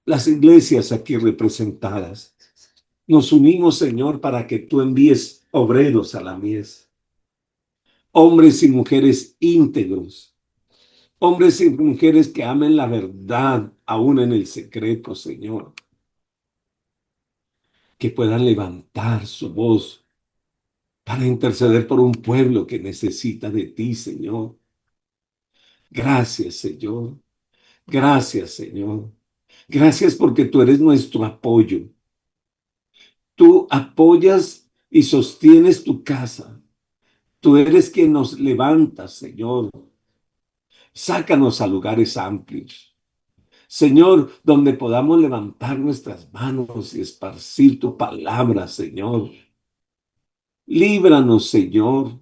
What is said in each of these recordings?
las iglesias aquí representadas. Nos unimos, Señor, para que tú envíes obreros a la mies, hombres y mujeres íntegros, hombres y mujeres que amen la verdad aún en el secreto, Señor, que puedan levantar su voz para interceder por un pueblo que necesita de ti, Señor. Gracias, Señor. Gracias, Señor. Gracias porque tú eres nuestro apoyo. Tú apoyas y sostienes tu casa. Tú eres quien nos levanta, Señor. Sácanos a lugares amplios. Señor, donde podamos levantar nuestras manos y esparcir tu palabra, Señor. Líbranos, Señor,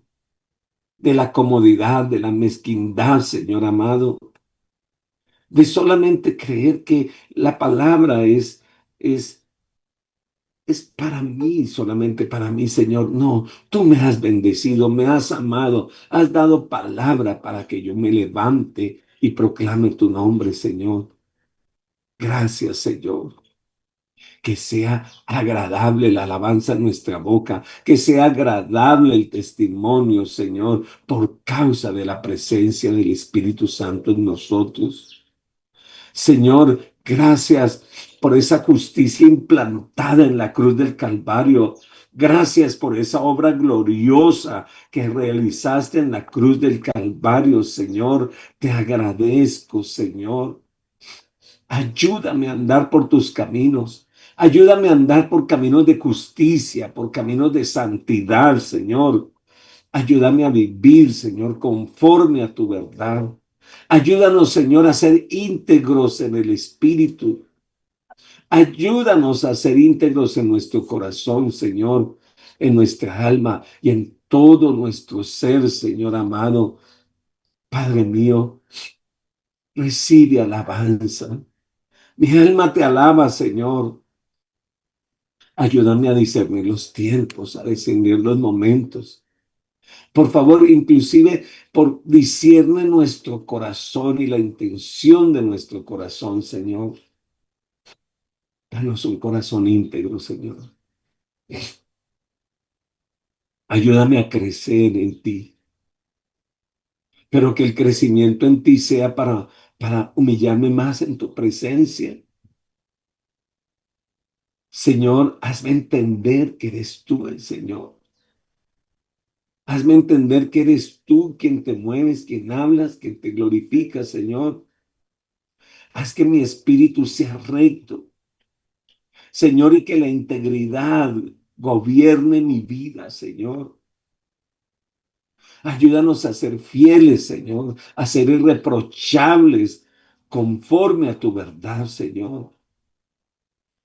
de la comodidad, de la mezquindad, Señor amado, de solamente creer que la palabra es es para mí, solamente para mí, Señor. No, tú me has bendecido, me has amado, has dado palabra para que yo me levante y proclame tu nombre, Señor. Gracias, Señor. Que sea agradable la alabanza en nuestra boca, que sea agradable el testimonio, Señor, por causa de la presencia del Espíritu Santo en nosotros. Señor, gracias por esa justicia implantada en la cruz del Calvario. Gracias por esa obra gloriosa que realizaste en la cruz del Calvario, Señor. Te agradezco, Señor. Ayúdame a andar por tus caminos. Ayúdame a andar por caminos de justicia, por caminos de santidad, Señor. Ayúdame a vivir, Señor, conforme a tu verdad. Ayúdanos, Señor, a ser íntegros en el espíritu. Ayúdanos a ser íntegros en nuestro corazón, Señor, en nuestra alma y en todo nuestro ser, Señor amado. Padre mío, recibe alabanza. Mi alma te alaba, Señor. Ayúdame a discernir los tiempos, a discernir los momentos. Por favor, inclusive discierne nuestro corazón y la intención de nuestro corazón, Señor. Danos un corazón íntegro, Señor. Ayúdame a crecer en ti, pero que el crecimiento en ti sea para humillarme más en tu presencia. Señor, hazme entender que eres tú el Señor. Hazme entender que eres tú quien te mueves, quien hablas, quien te glorifica, Señor. Haz que mi espíritu sea recto, Señor, y que la integridad gobierne mi vida, Señor. Ayúdanos a ser fieles, Señor, a ser irreprochables conforme a tu verdad, Señor.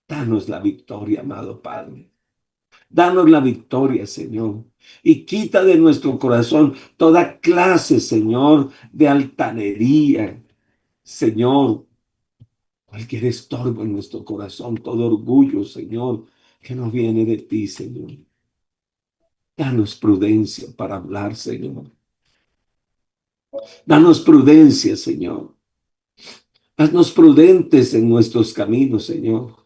Danos la victoria, amado Padre. Danos la victoria, Señor. Y quita de nuestro corazón toda clase, Señor, de altanería, Señor. Cualquier estorbo en nuestro corazón, todo orgullo, Señor, que no viene de ti, Señor. Danos prudencia para hablar, Señor. Danos prudencia, Señor. Haznos prudentes en nuestros caminos, Señor.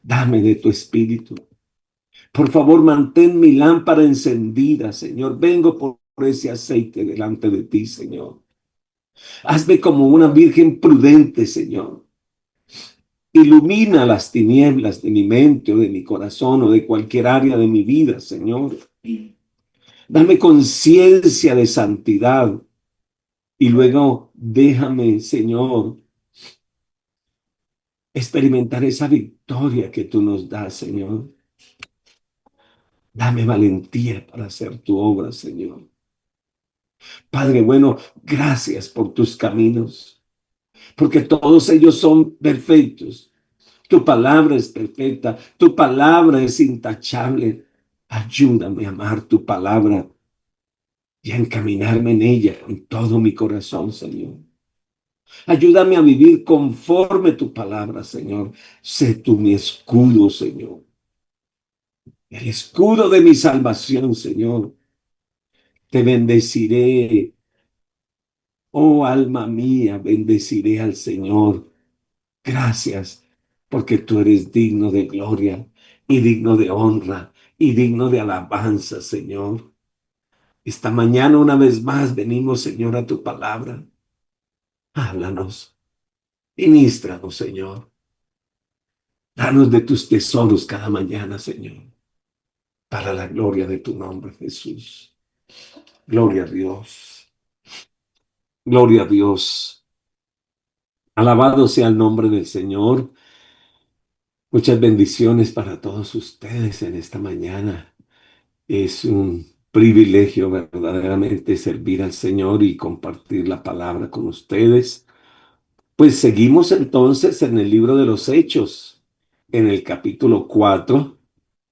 Dame de tu espíritu. Por favor, mantén mi lámpara encendida, Señor. Vengo por ese aceite delante de ti, Señor. Hazme como una virgen prudente, Señor. Ilumina las tinieblas de mi mente o de mi corazón o de cualquier área de mi vida, Señor. Dame conciencia de santidad y luego déjame, Señor, experimentar esa victoria que tú nos das, Señor. Dame valentía para hacer tu obra, Señor. Padre bueno, gracias por tus caminos, porque todos ellos son perfectos. Tu palabra es perfecta, tu palabra es intachable. Ayúdame a amar tu palabra y a encaminarme en ella con todo mi corazón, Señor. Ayúdame a vivir conforme tu palabra, Señor. Sé tú mi escudo, Señor. El escudo de mi salvación, Señor. Te bendeciré. Oh, alma mía, bendeciré al Señor. Gracias, porque tú eres digno de gloria y digno de honra y digno de alabanza, Señor. Esta mañana una vez más venimos, Señor, a tu palabra. Háblanos, ministranos, Señor. Danos de tus tesoros cada mañana, Señor, para la gloria de tu nombre, Jesús. Gloria a Dios. Gloria a Dios. Alabado sea el nombre del Señor. Muchas bendiciones para todos ustedes en esta mañana. Es un privilegio verdaderamente servir al Señor y compartir la palabra con ustedes. Pues seguimos entonces en el libro de los Hechos, en el capítulo 4,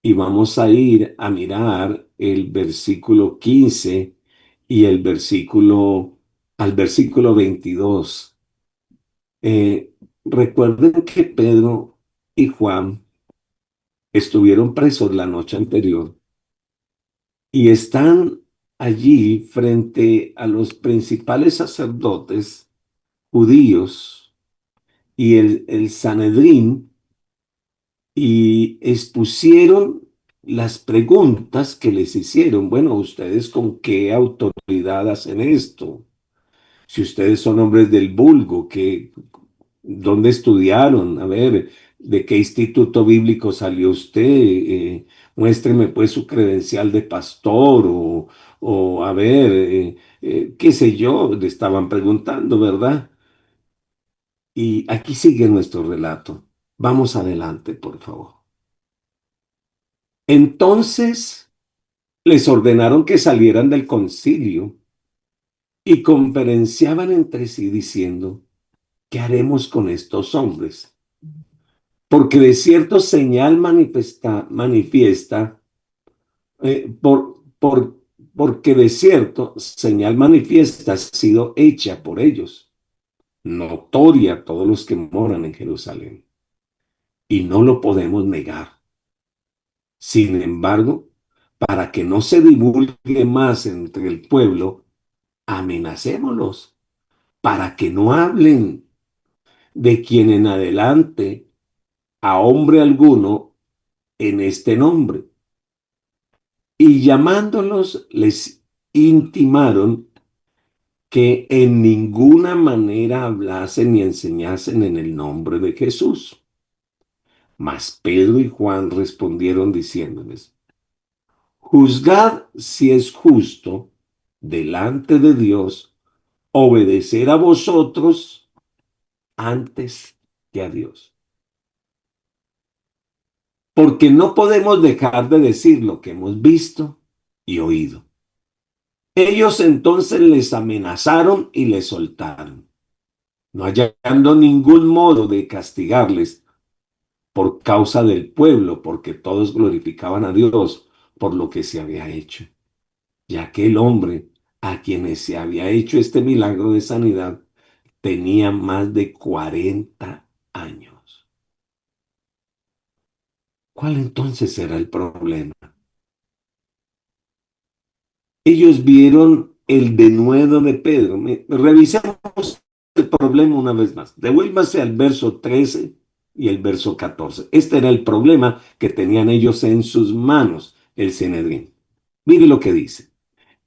y vamos a ir a mirar el versículo 15 y el versículo 22. Recuerden que Pedro y Juan estuvieron presos la noche anterior y están allí frente a los principales sacerdotes judíos y el Sanedrín y expusieron las preguntas que les hicieron. Bueno, ¿ustedes con qué autoridad hacen esto? Si ustedes son hombres del vulgo, ¿dónde estudiaron? A ver, ¿de qué instituto bíblico salió usted? Muéstreme pues su credencial de pastor o a ver, qué sé yo, le estaban preguntando, ¿verdad? Y aquí sigue nuestro relato. Vamos adelante, por favor. Entonces les ordenaron que salieran del concilio y conferenciaban entre sí diciendo, ¿qué haremos con estos hombres? Porque de cierto señal manifiesta, porque de cierto señal manifiesta ha sido hecha por ellos, notoria a todos los que moran en Jerusalén, y no lo podemos negar. Sin embargo, para que no se divulgue más entre el pueblo, amenacémoslos, para que no hablen de quien en adelante a hombre alguno en este nombre. Y llamándolos, les intimaron que en ninguna manera hablasen ni enseñasen en el nombre de Jesús. Mas Pedro y Juan respondieron diciéndoles, juzgad si es justo delante de Dios obedecer a vosotros antes que a Dios. Porque no podemos dejar de decir lo que hemos visto y oído. Ellos entonces les amenazaron y les soltaron, no hallando ningún modo de castigarles por causa del pueblo, porque todos glorificaban a Dios por lo que se había hecho. Ya que el hombre a quienes se había hecho este milagro de sanidad tenía más de 40 años. ¿Cuál entonces era el problema? Ellos vieron el denuedo de Pedro. Revisemos el problema una vez más. Devuélvase al verso 13 y el verso 14. Este era el problema que tenían ellos en sus manos, el Sanedrín. Mire lo que dice.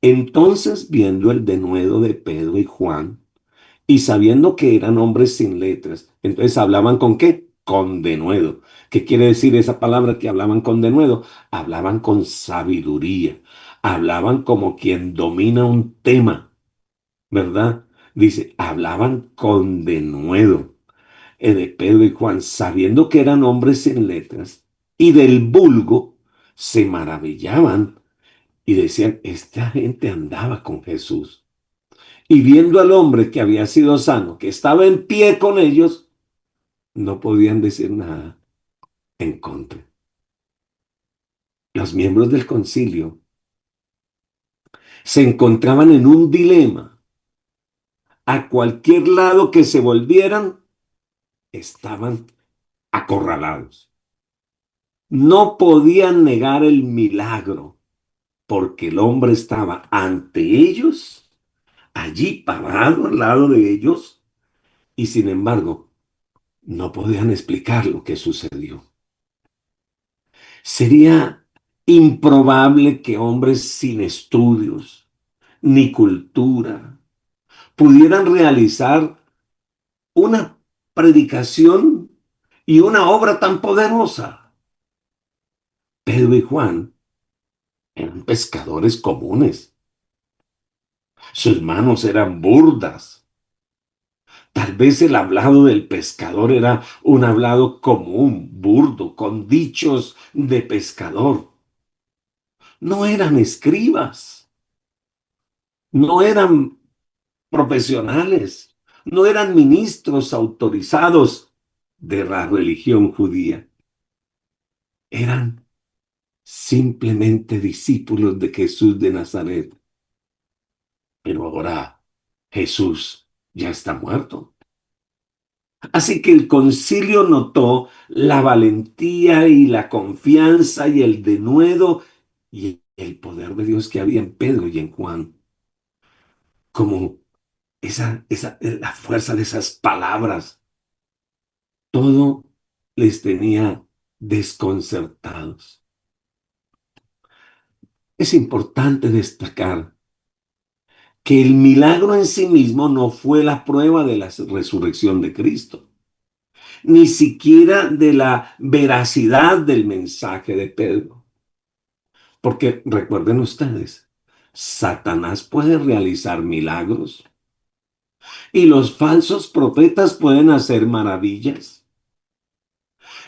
Entonces, viendo el denuedo de Pedro y Juan, y sabiendo que eran hombres sin letras, entonces hablaban con qué? Con denuedo. ¿Qué quiere decir esa palabra que hablaban con denuedo? Hablaban con sabiduría, hablaban como quien domina un tema, ¿verdad? Dice, hablaban con denuedo. De Pedro y Juan, sabiendo que eran hombres sin letras y del vulgo, se maravillaban y decían, esta gente andaba con Jesús. Y viendo al hombre que había sido sano, que estaba en pie con ellos, no podían decir nada en contra. Los miembros del concilio se encontraban en un dilema. A cualquier lado que se volvieran, estaban acorralados. No podían negar el milagro, porque el hombre estaba ante ellos, allí parado al lado de ellos, y sin embargo, no podían explicar lo que sucedió. Sería improbable que hombres sin estudios ni cultura pudieran realizar una predicación y una obra tan poderosa. Pedro y Juan eran pescadores comunes. Sus manos eran burdas. Tal vez el hablado del pescador era un hablado común, burdo, con dichos de pescador. No eran escribas, no eran profesionales, no eran ministros autorizados de la religión judía. Eran simplemente discípulos de Jesús de Nazaret. Pero ahora Jesús ya está muerto. Así que el concilio notó la valentía y la confianza y el denuedo y el poder de Dios que había en Pedro y en Juan, como la fuerza de esas palabras, todo les tenía desconcertados. Es importante destacar que el milagro en sí mismo no fue la prueba de la resurrección de Cristo, ni siquiera de la veracidad del mensaje de Pedro. Porque recuerden ustedes, Satanás puede realizar milagros y los falsos profetas pueden hacer maravillas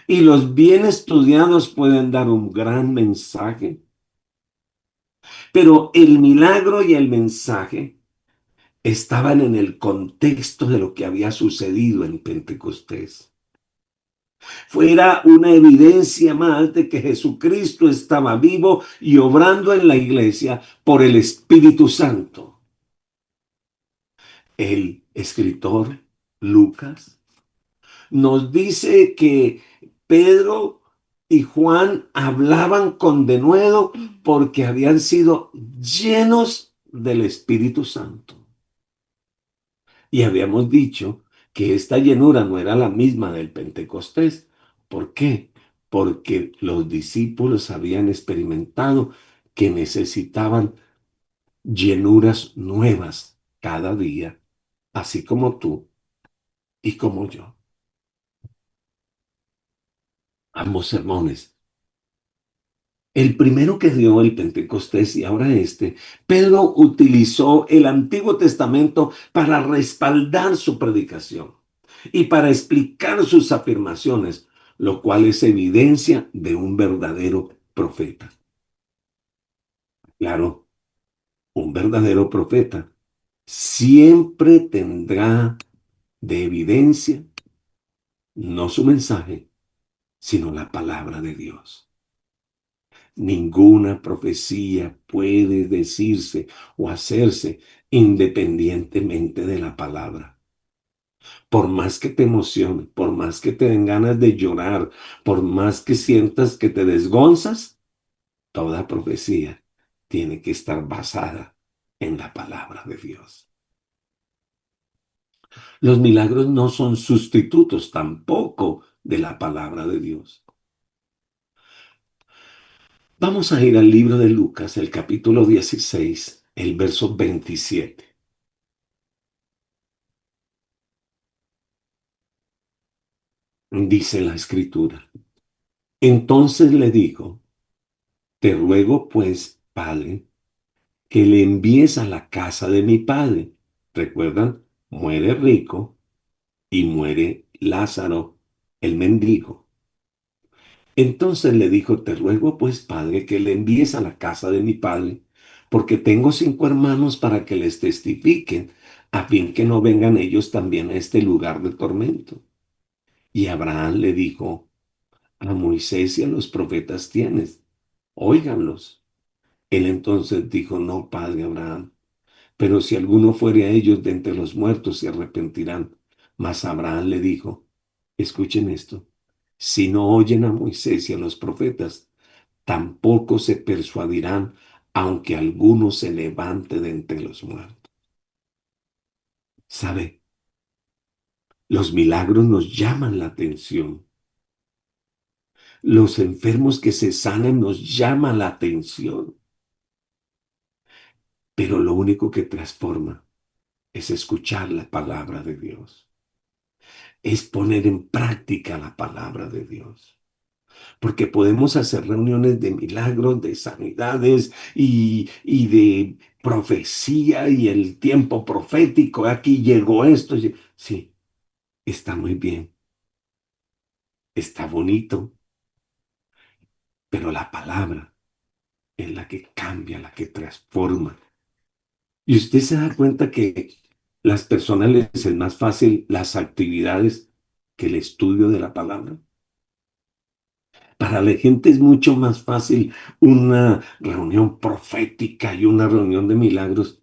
y los bien estudiados pueden dar un gran mensaje. Pero el milagro y el mensaje estaban en el contexto de lo que había sucedido en Pentecostés. Fuera una evidencia más de que Jesucristo estaba vivo y obrando en la iglesia por el Espíritu Santo. El escritor Lucas nos dice que Pedro y Juan hablaban con denuedo porque habían sido llenos del Espíritu Santo. Y habíamos dicho que esta llenura no era la misma del Pentecostés. ¿Por qué? Porque los discípulos habían experimentado que necesitaban llenuras nuevas cada día, así como tú y como yo. Ambos sermones. El primero que dio el Pentecostés y ahora este, Pedro utilizó el Antiguo Testamento para respaldar su predicación y para explicar sus afirmaciones, lo cual es evidencia de un verdadero profeta. Claro, un verdadero profeta siempre tendrá de evidencia no su mensaje, sino la palabra de Dios. Ninguna profecía puede decirse o hacerse independientemente de la palabra. Por más que te emocione, por más que te den ganas de llorar, por más que sientas que te desgonzas, toda profecía tiene que estar basada en la palabra de Dios. Los milagros no son sustitutos tampoco de la palabra de Dios. Vamos a ir al libro de Lucas, el capítulo 16, el verso 27. Dice la escritura. Entonces le dijo, te ruego pues, padre, que le envíes a la casa de mi padre. ¿Recuerdan? Muere rico y muere Lázaro, el mendigo. Entonces le dijo, te ruego pues, padre, que le envíes a la casa de mi padre, porque tengo 5 hermanos para que les testifiquen, a fin que no vengan ellos también a este lugar de tormento. Y Abraham le dijo, a Moisés y a los profetas tienes, óiganlos. Él entonces dijo, no, padre Abraham, pero si alguno fuere a ellos de entre los muertos se arrepentirán. Mas Abraham le dijo, escuchen esto, si no oyen a Moisés y a los profetas, tampoco se persuadirán, aunque alguno se levante de entre los muertos. ¿Sabe? Los milagros nos llaman la atención. Los enfermos que se sanan nos llaman la atención. Pero lo único que transforma es escuchar la palabra de Dios. Es poner en práctica la palabra de Dios. Porque podemos hacer reuniones de milagros, de sanidades y de profecía y el tiempo profético. Aquí llegó esto. Sí, está muy bien, está bonito, pero la palabra es la que cambia, la que transforma. Y usted se da cuenta que las personas les es más fácil las actividades que el estudio de la palabra. Para la gente es mucho más fácil una reunión profética y una reunión de milagros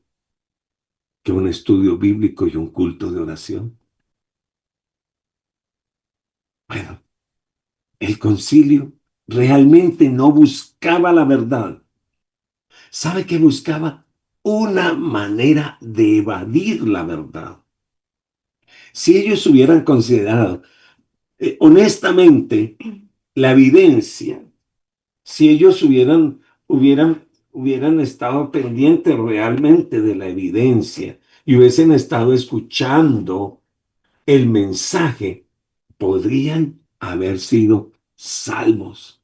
que un estudio bíblico y un culto de oración. Bueno, el concilio realmente no buscaba la verdad. ¿Sabe qué buscaba? Una manera de evadir la verdad. Si ellos hubieran considerado honestamente la evidencia, si ellos hubieran estado pendientes realmente de la evidencia y hubiesen estado escuchando el mensaje, podrían haber sido salvos.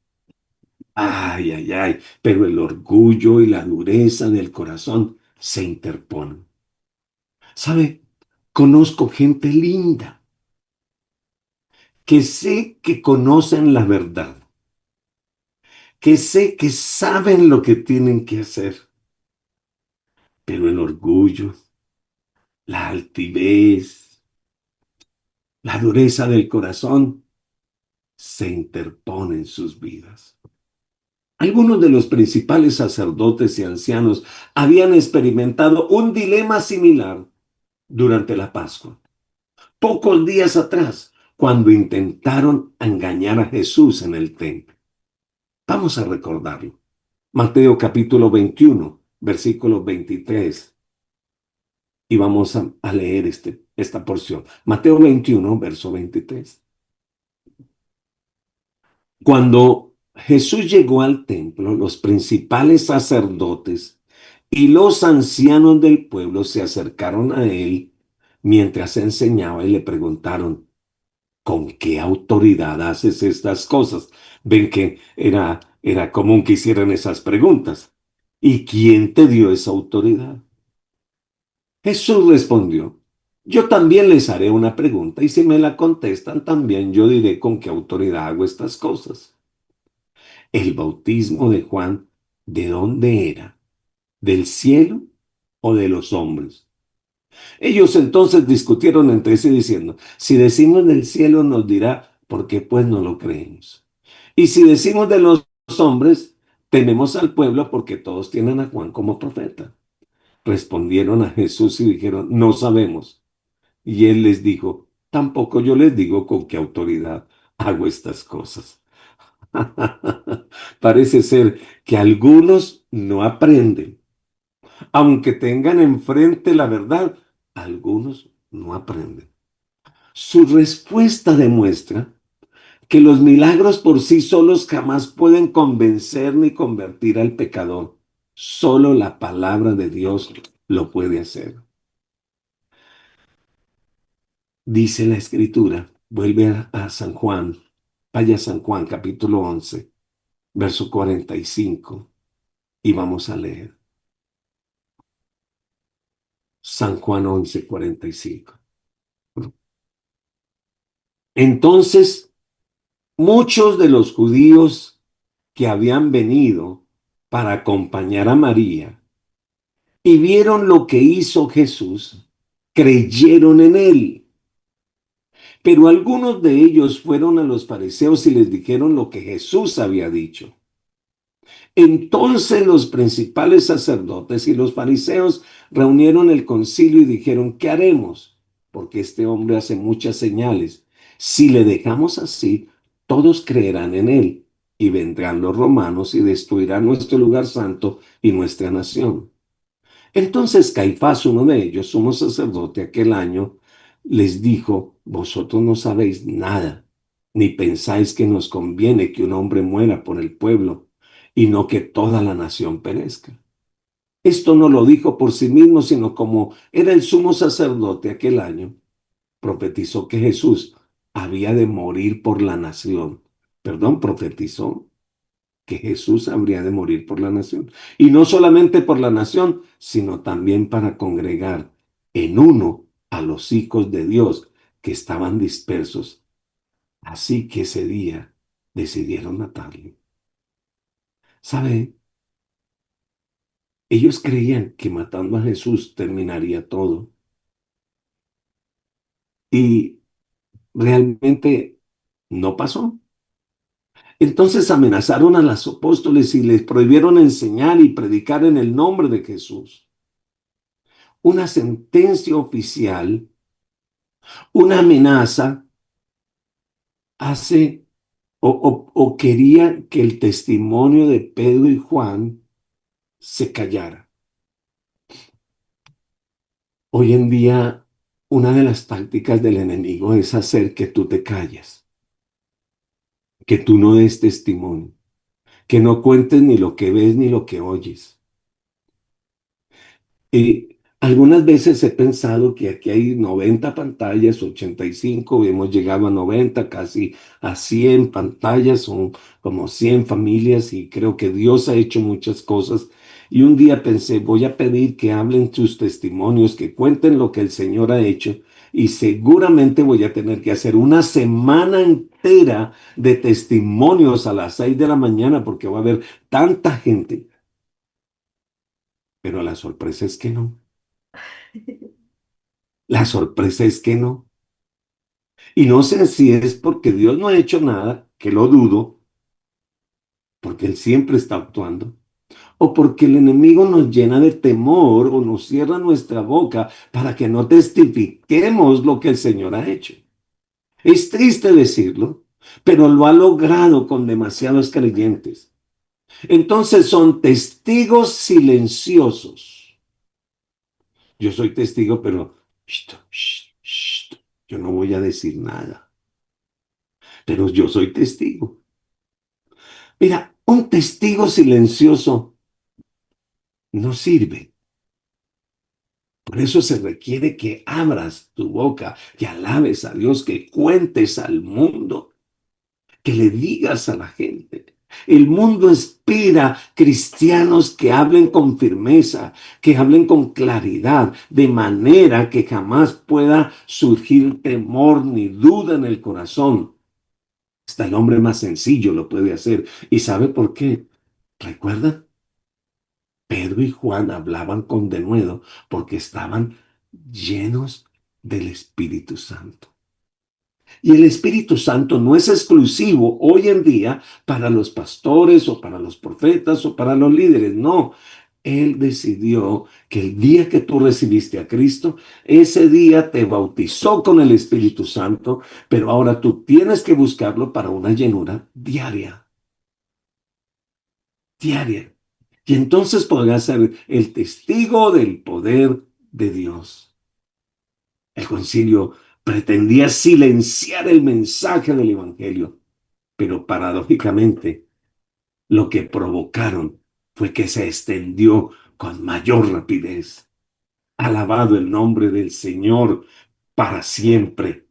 Ay, ay, ay, pero el orgullo y la dureza del corazón se interponen. ¿Sabe? Conozco gente linda que sé que conocen la verdad, que sé que saben lo que tienen que hacer, pero el orgullo, la altivez, la dureza del corazón se interponen en sus vidas. Algunos de los principales sacerdotes y ancianos habían experimentado un dilema similar durante la Pascua, pocos días atrás, cuando intentaron engañar a Jesús en el templo. Vamos a recordarlo. Mateo capítulo 21, versículo 23. Y vamos a leer esta porción. Mateo 21, verso 23. Cuando Jesús llegó al templo, los principales sacerdotes y los ancianos del pueblo se acercaron a él mientras enseñaba y le preguntaron, ¿con qué autoridad haces estas cosas? Ven que era común que hicieran esas preguntas. ¿Y quién te dio esa autoridad? Jesús respondió, yo también les haré una pregunta y si me la contestan también yo diré con qué autoridad hago estas cosas. El bautismo de Juan, ¿de dónde era? ¿Del cielo o de los hombres? Ellos entonces discutieron entre sí diciendo, si decimos del cielo nos dirá, ¿por qué pues no lo creemos? Y si decimos de los hombres, tememos al pueblo porque todos tienen a Juan como profeta. Respondieron a Jesús y dijeron, no sabemos. Y él les dijo, tampoco yo les digo con qué autoridad hago estas cosas. Parece ser que algunos no aprenden. Aunque tengan enfrente la verdad, algunos no aprenden. Su respuesta demuestra que los milagros por sí solos jamás pueden convencer ni convertir al pecador. Solo la palabra de Dios lo puede hacer. Dice la Escritura, vuelve a San Juan, vaya a San Juan capítulo 11, verso 45, y vamos a leer. San Juan 11, 45. Entonces, muchos de los judíos que habían venido para acompañar a María y vieron lo que hizo Jesús, creyeron en él. Pero algunos de ellos fueron a los fariseos y les dijeron lo que Jesús había dicho. Entonces los principales sacerdotes y los fariseos reunieron el concilio y dijeron, ¿qué haremos? Porque este hombre hace muchas señales. Si le dejamos así, todos creerán en él y vendrán los romanos y destruirán nuestro lugar santo y nuestra nación. Entonces Caifás, uno de ellos, sumo sacerdote aquel año, les dijo, vosotros no sabéis nada, ni pensáis que nos conviene que un hombre muera por el pueblo y no que toda la nación perezca. Esto no lo dijo por sí mismo, sino como era el sumo sacerdote aquel año, profetizó que Jesús había de morir por la nación. Perdón, profetizó que Jesús habría de morir por la nación. Y no solamente por la nación, sino también para congregar en uno a los hijos de Dios que estaban dispersos. Así que ese día decidieron matarle. ¿Sabe? Ellos creían que matando a Jesús terminaría todo. Y realmente no pasó. Entonces amenazaron a los apóstoles y les prohibieron enseñar y predicar en el nombre de Jesús. Una sentencia oficial, una amenaza, hace o quería que el testimonio de Pedro y Juan se callara. Hoy en día, una de las tácticas del enemigo es hacer que tú te calles, que tú no des testimonio, que no cuentes ni lo que ves ni lo que oyes. Algunas veces he pensado que aquí hay 90 pantallas, 85, hemos llegado a 90, casi a 100 pantallas, son como 100 familias y creo que Dios ha hecho muchas cosas. Y un día pensé, voy a pedir que hablen sus testimonios, que cuenten lo que el Señor ha hecho y seguramente voy a tener que hacer una semana entera de testimonios a las 6 de la mañana porque va a haber tanta gente. Pero la sorpresa es que no. La sorpresa es que no. Y no sé si es porque Dios no ha hecho nada, que lo dudo, porque Él siempre está actuando, o porque el enemigo nos llena de temor o nos cierra nuestra boca para que no testifiquemos lo que el Señor ha hecho. Es triste decirlo, pero lo ha logrado con demasiados creyentes. Entonces son testigos silenciosos. Yo soy testigo, pero shh, shh, shh, yo no voy a decir nada, pero yo soy testigo. Mira, un testigo silencioso no sirve. Por eso se requiere que abras tu boca, que alabes a Dios, que cuentes al mundo, que le digas a la gente. El mundo espera cristianos que hablen con firmeza, que hablen con claridad, de manera que jamás pueda surgir temor ni duda en el corazón. Hasta el hombre más sencillo lo puede hacer. ¿Y sabe por qué? ¿Recuerda? Pedro y Juan hablaban con denuedo porque estaban llenos del Espíritu Santo. Y el Espíritu Santo no es exclusivo hoy en día para los pastores o para los profetas o para los líderes. No, Él decidió que el día que tú recibiste a Cristo, ese día te bautizó con el Espíritu Santo, pero ahora tú tienes que buscarlo para una llenura diaria, diaria. Y entonces podrás ser el testigo del poder de Dios. El concilio pretendía silenciar el mensaje del Evangelio, pero paradójicamente lo que provocaron fue que se extendió con mayor rapidez. Alabado el nombre del Señor para siempre.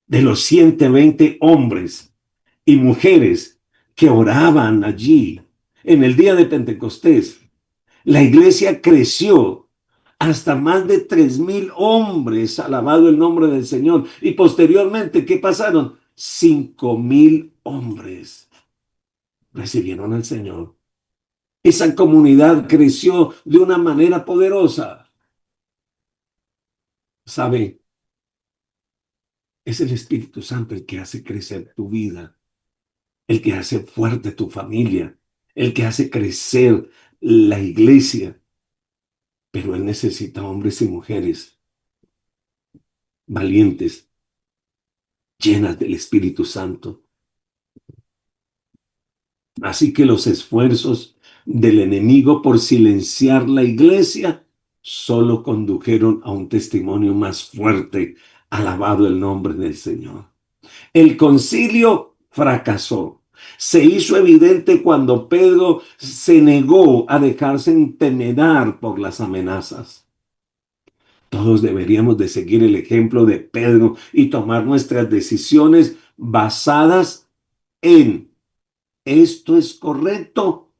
De los 120 hombres y mujeres que oraban allí en el día de Pentecostés, la iglesia creció hasta más de 3,000 hombres, alabado el nombre del Señor. Y posteriormente, ¿qué pasaron? 5,000 hombres recibieron al Señor. Esa comunidad creció de una manera poderosa. ¿Sabe? Es el Espíritu Santo el que hace crecer tu vida, el que hace fuerte tu familia, el que hace crecer la iglesia. Pero Él necesita hombres y mujeres valientes, llenas del Espíritu Santo. Así que los esfuerzos del enemigo por silenciar la iglesia solo condujeron a un testimonio más fuerte. Alabado el nombre del Señor. El concilio fracasó. Se hizo evidente cuando Pedro se negó a dejarse intimidar por las amenazas. Todos deberíamos de seguir el ejemplo de Pedro y tomar nuestras decisiones basadas en esto es correcto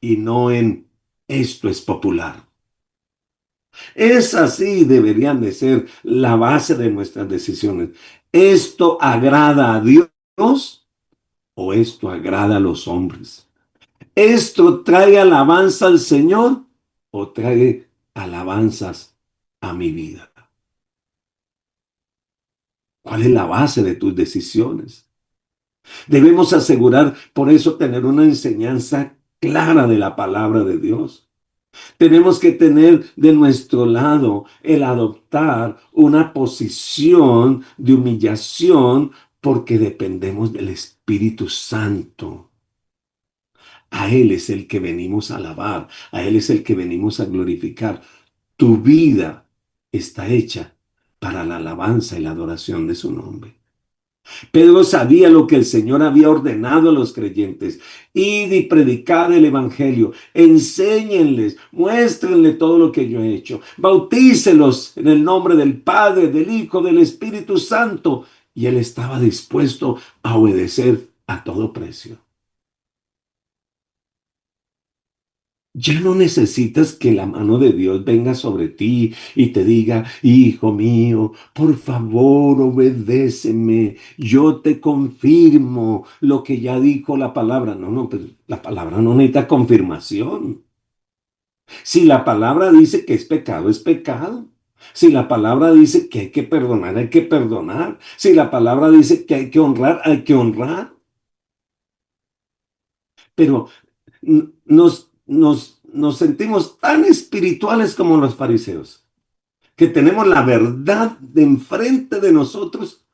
y no en esto es popular. Es así deberían de ser la base de nuestras decisiones. ¿Esto agrada a Dios o esto agrada a los hombres? ¿Esto trae alabanza al Señor o trae alabanzas a mi vida? ¿Cuál es la base de tus decisiones? Debemos asegurar, por eso, tener una enseñanza clara de la palabra de Dios. Tenemos que tener de nuestro lado el adoptar una posición de humillación porque dependemos del Espíritu Santo. A Él es el que venimos a alabar, a Él es el que venimos a glorificar. Tu vida está hecha para la alabanza y la adoración de su nombre. Pedro sabía lo que el Señor había ordenado a los creyentes. Id y predicad el Evangelio, enséñenles, muéstrenle todo lo que yo he hecho, bautícelos en el nombre del Padre, del Hijo, del Espíritu Santo. Y él estaba dispuesto a obedecer a todo precio. Ya no necesitas que la mano de Dios venga sobre ti y te diga, hijo mío, por favor, obedéceme. Yo te confirmo lo que ya dijo la palabra. No, no, pero la palabra no necesita confirmación. Si la palabra dice que es pecado, es pecado. Si la palabra dice que hay que perdonar, hay que perdonar. Si la palabra dice que hay que honrar, hay que honrar. Pero nos sentimos tan espirituales como los fariseos, que tenemos la verdad de enfrente de nosotros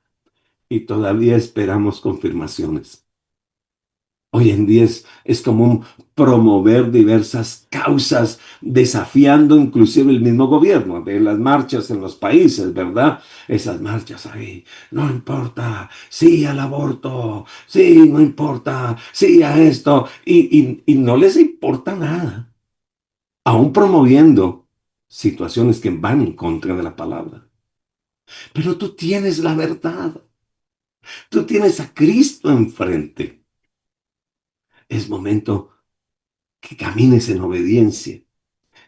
y todavía esperamos confirmaciones. Hoy en día es común promover diversas causas, desafiando inclusive el mismo gobierno, de las marchas en los países, ¿verdad? Esas marchas ahí, no importa, sí al aborto, sí, no importa, sí a esto, y no les importa nada, aún promoviendo situaciones que van en contra de la palabra. Pero tú tienes la verdad, tú tienes a Cristo enfrente. Es momento que camines en obediencia,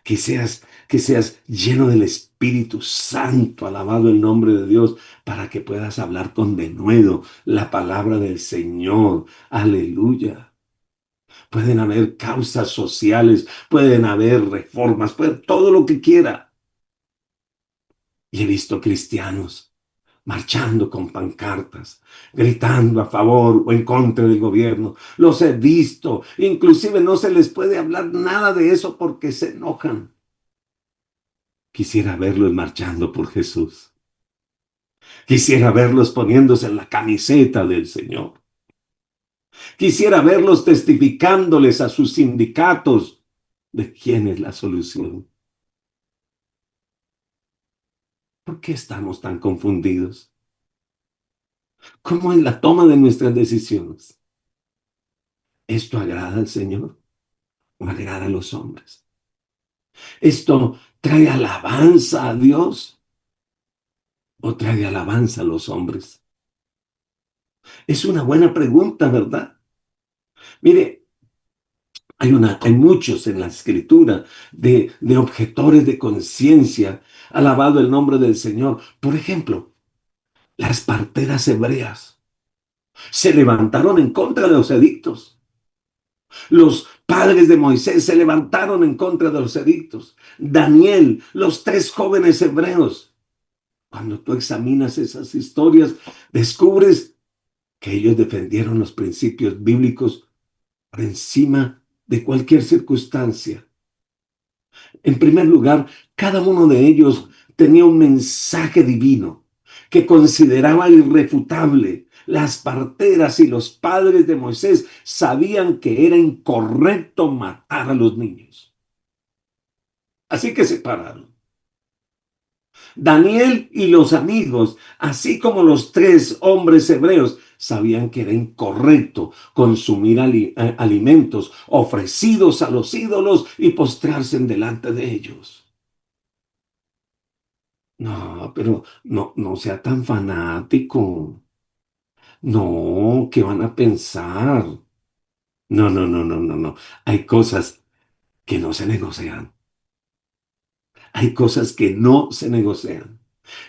que seas lleno del Espíritu Santo, alabado el nombre de Dios, para que puedas hablar con denuedo la palabra del Señor. Aleluya. Pueden haber causas sociales, pueden haber reformas, todo lo que quiera. Y he visto cristianos marchando con pancartas, gritando a favor o en contra del gobierno. Los he visto. Inclusive no se les puede hablar nada de eso porque se enojan. Quisiera verlos marchando por Jesús. Quisiera verlos poniéndose en la camiseta del Señor. Quisiera verlos testificándoles a sus sindicatos de quién es la solución. ¿Por qué estamos tan confundidos? ¿Cómo es la toma de nuestras decisiones? ¿Esto agrada al Señor o agrada a los hombres? ¿Esto trae alabanza a Dios o trae alabanza a los hombres? Es una buena pregunta, ¿verdad? Mire, hay muchos en la escritura de objetores de conciencia, alabado el nombre del Señor. Por ejemplo, las parteras hebreas se levantaron en contra de los edictos. Los padres de Moisés se levantaron en contra de los edictos. Daniel, los tres jóvenes hebreos. Cuando tú examinas esas historias, descubres que ellos defendieron los principios bíblicos por encima de cualquier circunstancia. En primer lugar, cada uno de ellos tenía un mensaje divino que consideraba irrefutable. Las parteras y los padres de Moisés sabían que era incorrecto matar a los niños. Así que se pararon. Daniel y los amigos, así como los tres hombres hebreos, sabían que era incorrecto consumir alimentos ofrecidos a los ídolos y postrarse en delante de ellos. No, pero no sea tan fanático. No, ¿qué van a pensar? No. Hay cosas que no se negocian. Hay cosas que no se negocian.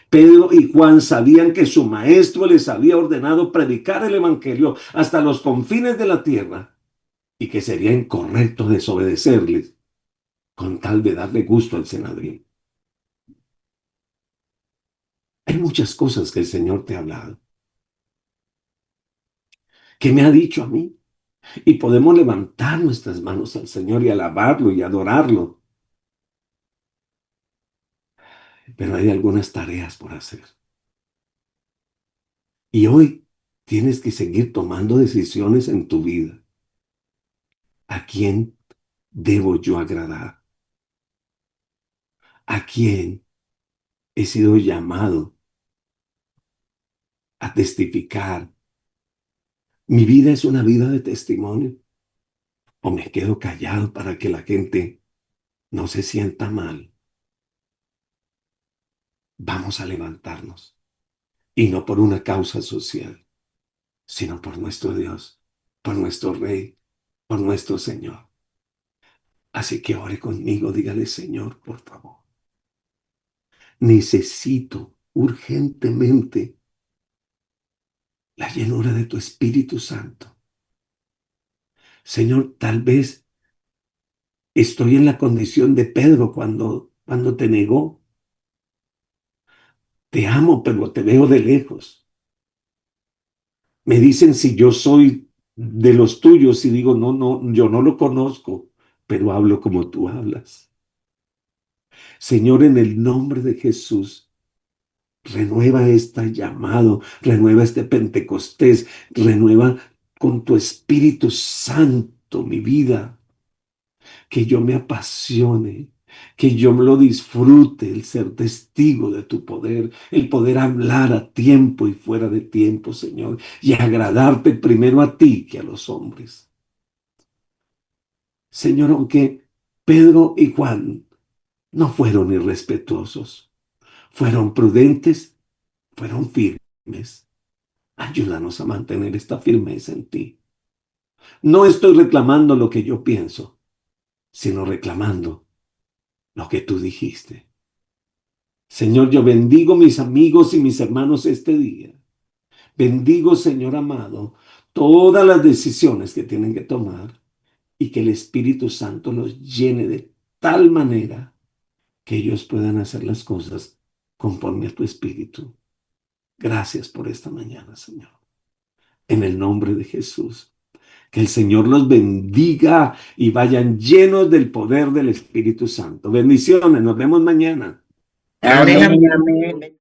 Pedro y Juan sabían que su maestro les había ordenado predicar el evangelio hasta los confines de la tierra y que sería incorrecto desobedecerles con tal de darle gusto al Sanedrín. Hay muchas cosas que el Señor te ha hablado, que me ha dicho a mí, y podemos levantar nuestras manos al Señor y alabarlo y adorarlo, pero hay algunas tareas por hacer. Y hoy tienes que seguir tomando decisiones en tu vida. ¿A quién debo yo agradar? ¿A quién he sido llamado a testificar? ¿Mi vida es una vida de testimonio? ¿O me quedo callado para que la gente no se sienta mal? Vamos a levantarnos. Y no por una causa social, sino por nuestro Dios, por nuestro Rey, por nuestro Señor. Así que ore conmigo, dígale, Señor, por favor. Necesito urgentemente la llenura de tu Espíritu Santo. Señor, tal vez estoy en la condición de Pedro cuando te negó. Te amo, pero te veo de lejos. Me dicen si yo soy de los tuyos y digo, no, yo no lo conozco, pero hablo como tú hablas. Señor, en el nombre de Jesús, renueva este llamado, renueva este Pentecostés, renueva con tu Espíritu Santo mi vida, que yo me apasione, que yo me lo disfrute, el ser testigo de tu poder, el poder hablar a tiempo y fuera de tiempo, Señor, y agradarte primero a ti que a los hombres. Señor, aunque Pedro y Juan no fueron irrespetuosos, fueron prudentes, fueron firmes. Ayúdanos a mantener esta firmeza en ti. No estoy reclamando lo que yo pienso, sino reclamando lo que tú dijiste. Señor, yo bendigo mis amigos y mis hermanos este día. Bendigo, Señor amado, todas las decisiones que tienen que tomar y que el Espíritu Santo los llene de tal manera que ellos puedan hacer las cosas conforme a tu Espíritu. Gracias por esta mañana, Señor. En el nombre de Jesús. Que el Señor los bendiga y vayan llenos del poder del Espíritu Santo. Bendiciones. Nos vemos mañana. Amén, amén.